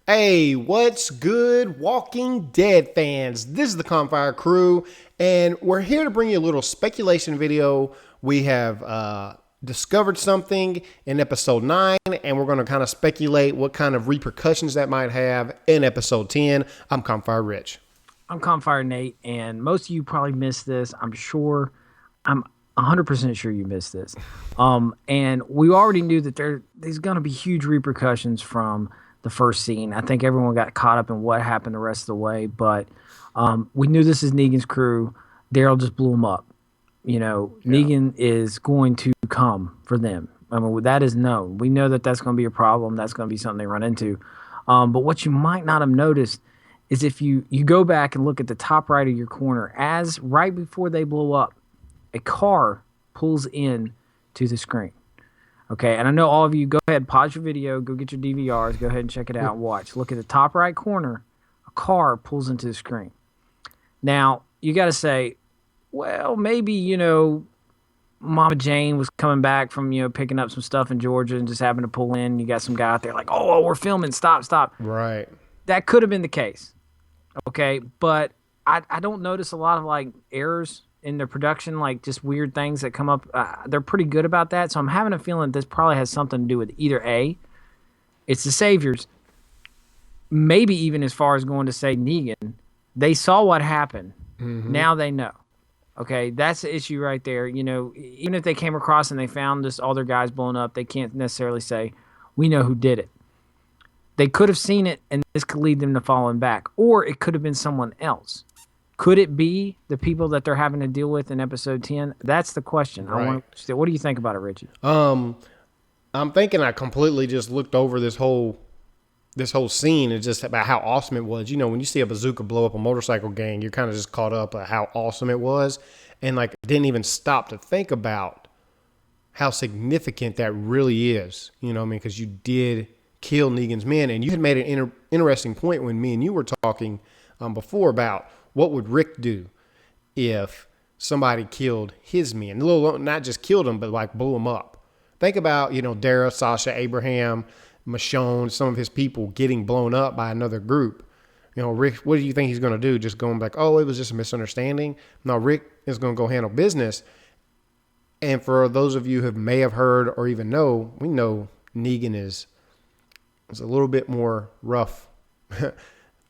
Hey, what's good, Walking Dead fans? This is the Campfire Crew, and we're here to bring you a little speculation video. We have discovered something in episode 9, and we're going to kind of speculate what kind of repercussions that might have in episode 10. I'm Campfire Rich. I'm Campfire Nate, and most of you probably missed this. I'm sure. I'm 100% sure you missed this. And we already knew that there's going to be huge repercussions from the first scene. I think everyone got caught up in what happened the rest of the way, but we knew this is Negan's crew. Daryl just blew him up. You know, Negan is going to come for them. I mean, that is known. We know that that's going to be a problem. That's going to be something they run into. But what you might not have noticed is if you go back and look at the top right of your corner, as right before they blow up, a car pulls in to the screen. Okay, and I know all of you, go ahead, pause your video, go get your DVRs, go ahead and check it out and watch. Look at the top right corner, a car pulls into the screen. Now, you got to say, well, maybe, Mama Jane was coming back from, picking up some stuff in Georgia and just happened to pull in. You got some guy out there like, oh, we're filming, stop. Right. That could have been the case. Okay, but I don't notice a lot of, like, errors in their production, like just weird things that come up. They're pretty good about that, so I'm having a feeling this probably has something to do with either A, it's the Saviors, maybe even as far as going to say Negan. They saw what happened. Mm-hmm. Now they know. Okay, that's the issue right there. Even if they came across and they found just all their guys blown up, they can't necessarily say, we know who did it. They could have seen it, and this could lead them to falling back. Or it could have been someone else. Could it be the people that they're having to deal with in episode 10? That's the question. Right. What do you think about it, Richie? I'm thinking I completely just looked over this whole scene and just about how awesome it was. When you see a bazooka blow up a motorcycle gang, you're kind of just caught up at how awesome it was. And like, didn't even stop to think about how significant that really is. Because you did kill Negan's men, and you had made an interesting point when me and you were talking before about what would Rick do if somebody killed his men? Not just killed them, but like blew them up. Think about, Daryl, Sasha, Abraham, Michonne, some of his people getting blown up by another group. Rick, what do you think he's going to do? Just going back, oh, it was just a misunderstanding? No, Rick is going to go handle business. And for those of you who may have heard or even know, we know Negan is a little bit more rough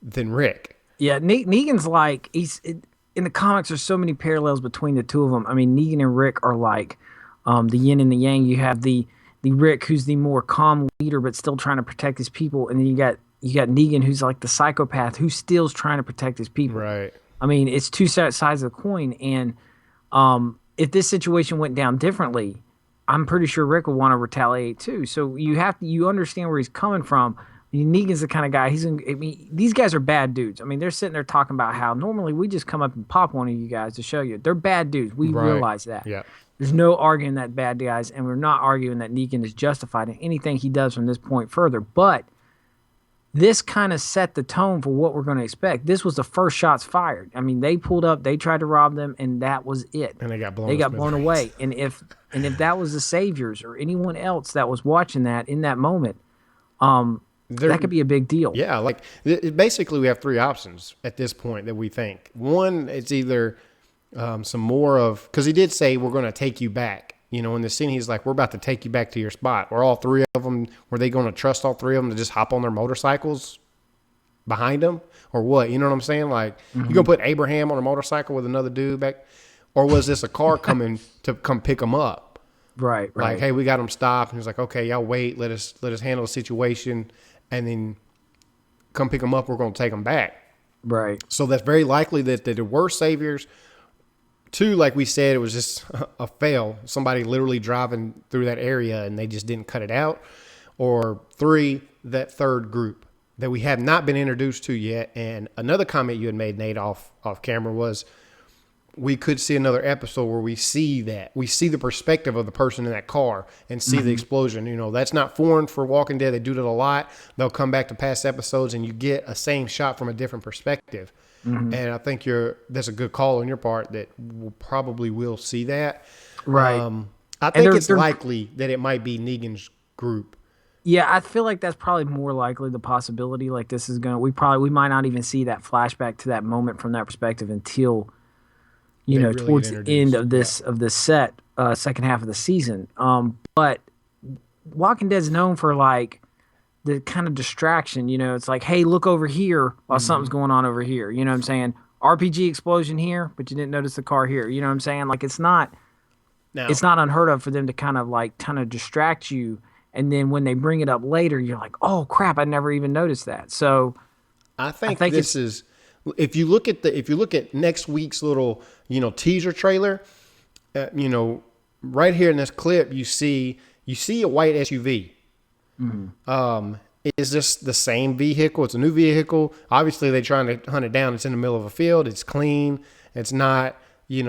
than Rick. Yeah, Negan's like, in the comics, there's so many parallels between the two of them. I mean, Negan and Rick are like the yin and the yang. You have the Rick who's the more calm leader but still trying to protect his people, and then you got Negan who's like the psychopath who still's trying to protect his people. Right. I mean, it's two sides of the coin, and if this situation went down differently, I'm pretty sure Rick would want to retaliate too. So you understand where he's coming from. Negan's the kind of guy, these guys are bad dudes. I mean, they're sitting there talking about how normally we just come up and pop one of you guys to show you. They're bad dudes. We realize that. Yeah. There's no arguing that bad guys, and we're not arguing that Negan is justified in anything he does from this point further. But this kind of set the tone for what we're going to expect. This was the first shots fired. I mean, they pulled up, they tried to rob them, and that was it. And they got blown away. And if that was the Saviors or anyone else that was watching that in that moment, that could be a big deal. Yeah, like basically we have three options at this point that we think. One, it's either some more of, because he did say we're going to take you back. In the scene, he's like, we're about to take you back to your spot. Were all three of them, were they going to trust all three of them to just hop on their motorcycles behind them? Or what? You know what I'm saying? Like, you going to put Abraham on a motorcycle with another dude back? Or was this a car coming to come pick him up? Right. Like, hey, we got him stopped. And he's like, okay, y'all wait. Let us handle the situation. And then come pick them up. We're going to take them back. Right. So that's very likely that there were Saviors. Two, like we said, it was just a fail. Somebody literally driving through that area and they just didn't cut it out. Or three, that third group that we have not been introduced to yet. And another comment you had made, Nate, off camera was, we could see another episode where we see that. We see the perspective of the person in that car and see the explosion. That's not foreign for Walking Dead. They do that a lot. They'll come back to past episodes and you get a same shot from a different perspective. And I think that's a good call on your part that we'll probably will see that. Right. I think it's likely that it might be Negan's group Yeah, I feel like that's probably more likely the possibility. Like this is gonna, we might not even see that flashback to that moment from that perspective until They really get towards the end introduced. of Yeah. this set, second half of the season. But Walking Dead's known for like the kind of distraction. It's like, hey, look over here while something's going on over here. You know what I'm saying? RPG explosion here, but you didn't notice the car here. You know what I'm saying? Like Now, it's not unheard of for them to kind of distract you, and then when they bring it up later you're like, oh crap, I never even noticed that. So I I think think this it's is if you look at next week's little teaser trailer, right here in this clip you see a white SUV. Is this the same vehicle? It's a new vehicle. Obviously, they're trying to hunt it down. It's in the middle of a field. It's clean. It's not,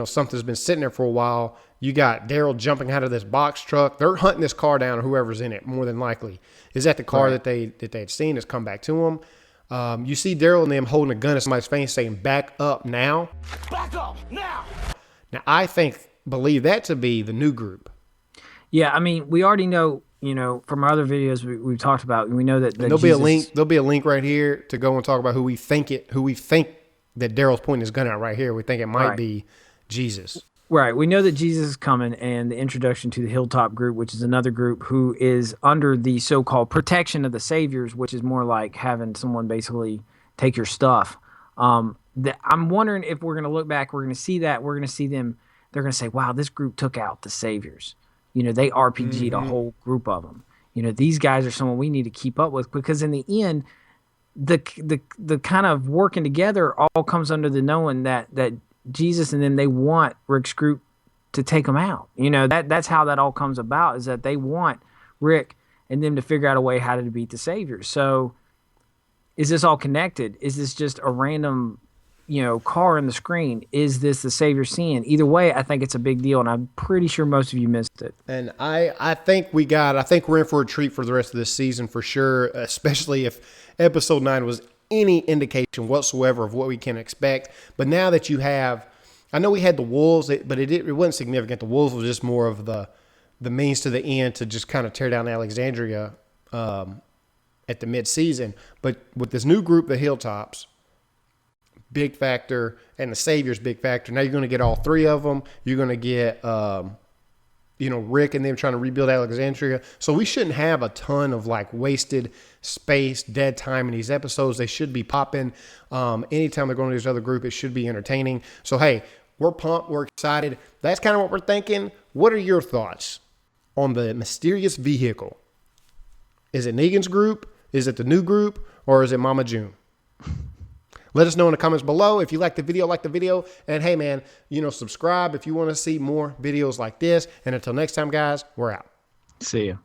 something's been sitting there for a while. You got Daryl jumping out of this box truck. They're hunting this car down, or whoever's in it, more than likely. Is that the car right. that they had seen? Has come back to them. You see Daryl and them holding a gun at somebody's face saying, "Back up now." Back up now! Now, I believe that to be the new group. Yeah, I mean, we already know, from our other videos we've talked about, we know that There'll be a Jesus, link. There'll be a link right here to go and talk about who we think that Daryl's pointing his gun out right here. We think it might Right. be Jesus. right? We know that Jesus is coming, and the introduction to the Hilltop group, which is another group who is under the so-called protection of the Saviors, which is more like having someone basically take your stuff. I'm wondering if we're going to look back, we're going to see that, we're going to see them. They're going to say, "Wow, this group took out the Saviors." They RPG'd a whole group of them. These guys are someone we need to keep up with, because in the end, the kind of working together all comes under the knowing that Jesus and them, they want Rick's group to take them out. That's how that all comes about, is that they want Rick and them to figure out a way how to beat the Saviors. So is this all connected? Is this just a random car in the screen? Is this the Savior scene? Either way, I think it's a big deal, and I'm pretty sure most of you missed it. And I think we're in for a treat for the rest of this season for sure, especially if episode 9 was any indication whatsoever of what we can expect. But now that you have, I know we had the Wolves, but it wasn't significant. The Wolves was just more of the means to the end to just kind of tear down Alexandria at the mid-season. But with this new group, the Hilltops, big factor, and the Savior's big factor. Now you're going to get all three of them. You're going to get, Rick and them trying to rebuild Alexandria. So we shouldn't have a ton of like wasted space, dead time in these episodes. They should be popping. Anytime they're going to this other group, it should be entertaining. So, hey, we're pumped. We're excited. That's kind of what we're thinking. What are your thoughts on the mysterious vehicle? Is it Negan's group? Is it the new group? Or is it Mama June? Let us know in the comments below. If you like the video. And hey, man, subscribe if you want to see more videos like this. And until next time, guys, we're out. See ya.